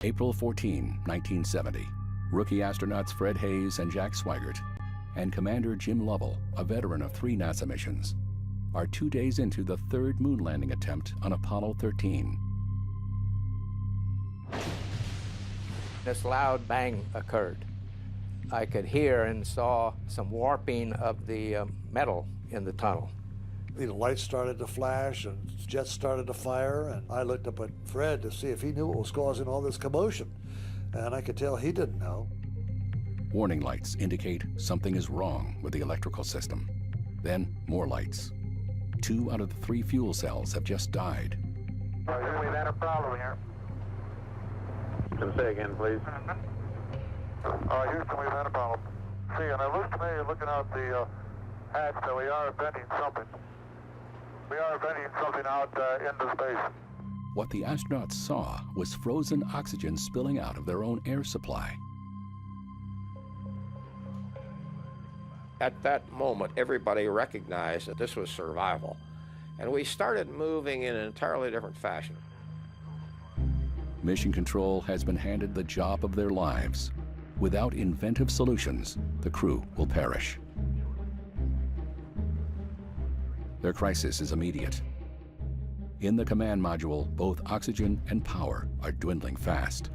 April 14, 1970, rookie astronauts Fred Hayes and Jack Swigert and Commander Jim Lovell, a veteran of 3 NASA missions, are 2 days into the 3rd moon landing attempt on Apollo 13. This loud bang occurred. I could hear and saw some warping of the metal in the tunnel. The lights started to flash and jets started to fire, and I looked up at Fred to see if he knew what was causing all this commotion, and I could tell he didn't know. Warning lights indicate something is wrong with the electrical system. Then more lights. 2 out of the 3 fuel cells have just died. We've had a problem here. Can say again, please. Houston, we've had a problem. See, and it looks to me, looking out the hatch, that we are venting something. We are venting something out into space. What the astronauts saw was frozen oxygen spilling out of their own air supply. At that moment, everybody recognized that this was survival, and we started moving in an entirely different fashion. Mission Control has been handed the job of their lives. Without inventive solutions, the crew will perish. Their crisis is immediate. In the command module, both oxygen and power are dwindling fast.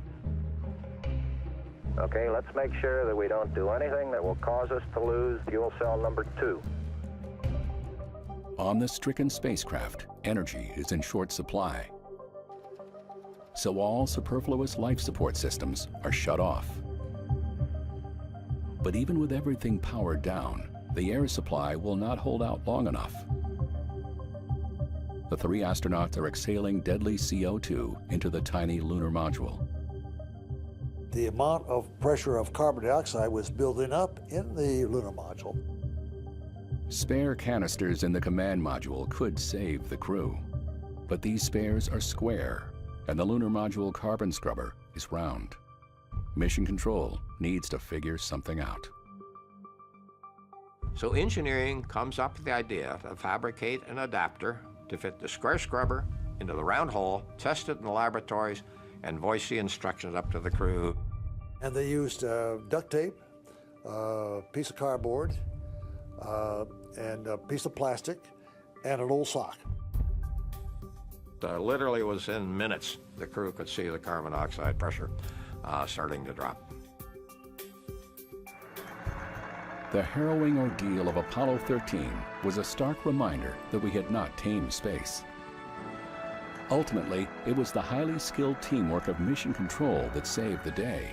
Okay, let's make sure that we don't do anything that will cause us to lose fuel cell number 2. On the stricken spacecraft, energy is in short supply. So all superfluous life support systems are shut off. But even with everything powered down, the air supply will not hold out long enough. The 3 astronauts are exhaling deadly CO2 into the tiny lunar module. The amount of pressure of carbon dioxide was building up in the lunar module. Spare canisters in the command module could save the crew. But these spares are square, and the lunar module carbon scrubber is round. Mission Control needs to figure something out. So engineering comes up with the idea to fabricate an adapter to fit the square scrubber into the round hole, test it in the laboratories, and voice the instructions up to the crew. And they used duct tape, a piece of cardboard, and a piece of plastic, and an old sock. Literally within minutes, the crew could see the carbon dioxide pressure starting to drop. The harrowing ordeal of Apollo 13 was a stark reminder that we had not tamed space. Ultimately, it was the highly skilled teamwork of Mission Control that saved the day.